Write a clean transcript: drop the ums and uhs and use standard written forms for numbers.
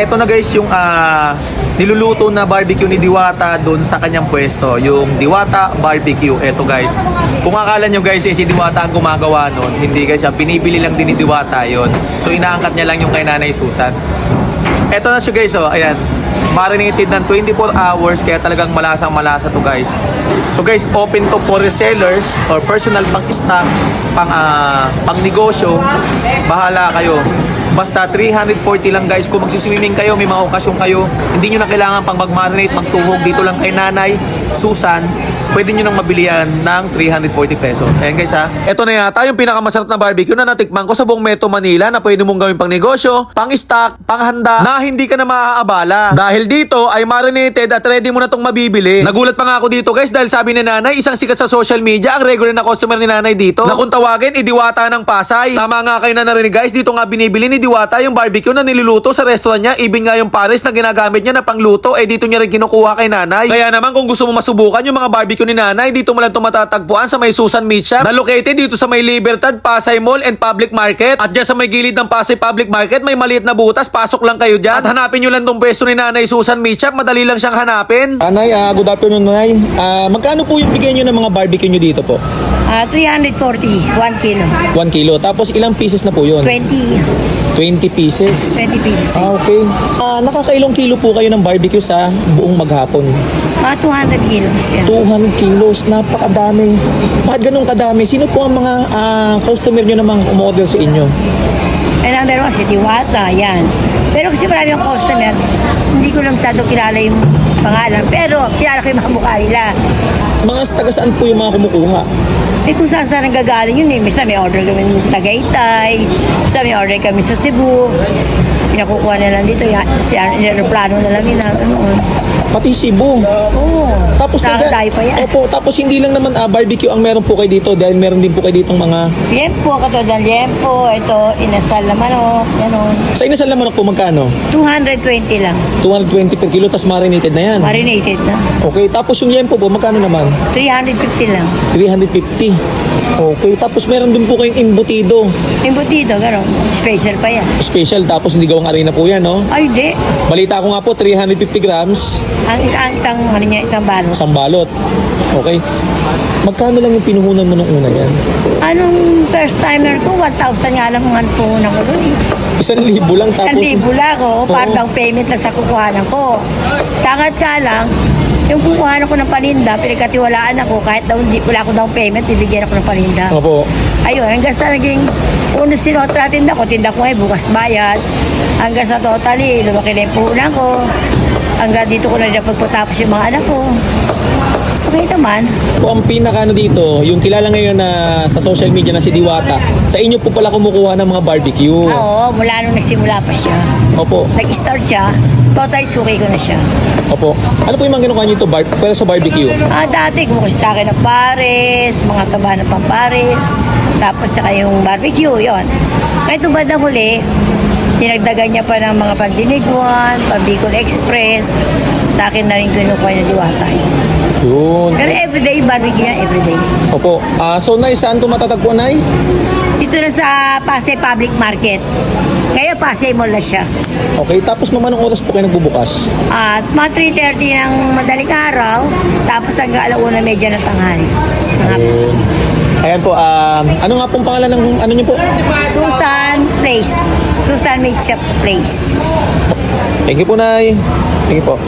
Ito na guys yung niluluto na barbecue ni Diwata doon sa kanyang pwesto. Yung Diwata Barbecue. Ito guys. Kung akala nyo guys si Diwata ang gumagawa nun, hindi guys. Pinibili lang din ni Diwata yon. So inaangkat niya lang yung kay Nanay Susan. Ito na siya guys. Ayan. Marinated ng 24 hours kaya talagang malasang malasa to guys. So guys, open to for resellers or personal pang stock, pang negosyo. Bahala kayo. Basta 340 lang guys. Kung magsiswimming kayo, may mga okasyon kayo, hindi nyo na kailangan pang mag-marinate, magtuhog dito lang kay Nanay Susan. Pwede nyo nang mabili yan ng 340 pesos. Ayan guys ha. Ito na yata yung pinakamasarap na barbecue na natikman ko sa buong Metro Manila na pwede mong gawin pang negosyo, pang stock, pang handa na hindi ka na maaabala. Dahil dito ay marinated at ready mo na tong mabibili. Nagulat pa nga ako dito guys dahil sabi ni Nanay, isang sikat sa social media ang regular na customer ni Nanay dito na kung tawagin, Diwata ng Pasay. Tama nga kayo na narinig guys, dito nga binibili ni Diwata yung barbecue na niluluto sa restaurant niya. Even nga yung pares na ginagamit niya na pangluto, dito niya rin kinukuha kay Nanay. Kaya naman kung gusto mo masubukan yung mga barbecue ni Nanay, dito mo lang ito matatagpuan sa may Susan Meat Shop na located dito sa may Libertad, Pasay Mall and Public Market. At dyan sa may gilid ng Pasay Public Market, may maliit na butas, pasok lang kayo dyan. At hanapin nyo lang tong pwesto ni Nanay Susan Meat Shop, madali lang siyang hanapin. Nay, good afternoon Nay. Magkano po yung bigay nyo ng mga barbecue nyo dito po? 340, 1 kilo. 1 kilo. Tapos ilang pieces na po yun? 20 pieces. pieces. Okay. Nakakailong kilo po kayo ng barbecue sa buong maghapon? 200 kilos yan. 200 kilos. Napakadami. Bakit ganun kadami? Sino po ang mga customer nyo namang umorder sa inyo? Number 1, si Diwata, yan. Pero kasi marami yung customer, hindi ko lang masyado kilala yung pangalan. Pero kilala ko yung mga mukha nila. Mga taga saan po yung mga kumukuha? Kung saan saan nanggagaling yun eh. Misa may order kami ng Tagaytay, misa may order kami sa Cebu. Pinakukuha na lang dito, aeroplano na lang yun. Pati Cebu. Oo. Tapos tayo pa yan. Opo, tapos hindi lang naman barbecue ang meron po kayo dito dahil meron din po kayo ditong mga... Liempo, katulad ng liempo, ito, inasal na manok, gano'n. Sa inasal na manok po magkano? 220 lang. 220 per kilo, tas marinated na yan. Marinated na. Okay, tapos yung liempo po, magkano naman? 350 lang. 350. Okay, tapos meron din po kayong embutido. Embutido, gano'n. Special pa yan. Special, tapos hindi gawang harina po yan, no? Ay, di. Balita ko nga po, 350 grams, Ang isang, ano niya, isang balot. isang balot. Okay. Magkano lang yung pinuhunan mo nung una yan? Anong first timer ko, 1,000 nga lang ang puhunan ko doon eh. 1,000 lang tapos... 1,000 lang ako, parang payment na sa kukuhanan ko. Tangat ka lang, yung kukuhanan ko ng paninda, pinagkatiwalaan ako, kahit daw hindi wala ako down payment, ibigyan ako ng paninda. Opo. Ayun, hanggang sa naging una sinotra tinda ko ay bukas bayad. Hanggang sa totally, lumaki na yung puhunan ko. Hanggang dito ko na pagpatapos yung mga anak ko. Okay naman. Po ang pinaka dito, yung kilala ngayon na sa social media na si Diwata, sa inyo po pala kumukuha ng mga barbecue. Oo, mula nung nagsimula pa siya. Opo. Nag-start siya, totally suki ko na siya. Opo. Ano po yung mga kinukuha nyo ito para sa barbecue? Dati kumukuha sa akin ng pares, mga taba ng pampares, tapos saka yung barbecue, yon. Kahit ba na huli, dinagdagan niya pa ng mga pandiniguan, pambicol express, sa akin na rin kinukuha ng Diwata. Yun. Pero everyday, barbecue niya, everyday. Opo. So, Nay, saan ito matatagpuan, Nay? Dito na sa Pasay Public Market. Kaya Pasay Mall na siya. Okay. Tapos, ma'am, anong oras po kayo nagbubukas? At mga 3:30 ng madaling araw, tapos hanggang 1:30 ng tanghali. Ayun. Ayan po. Ano nga pong pangalan ng ano niyo po? Susan Place. Susan Meat Shop Place. Thank you po, Nay. Thank you po.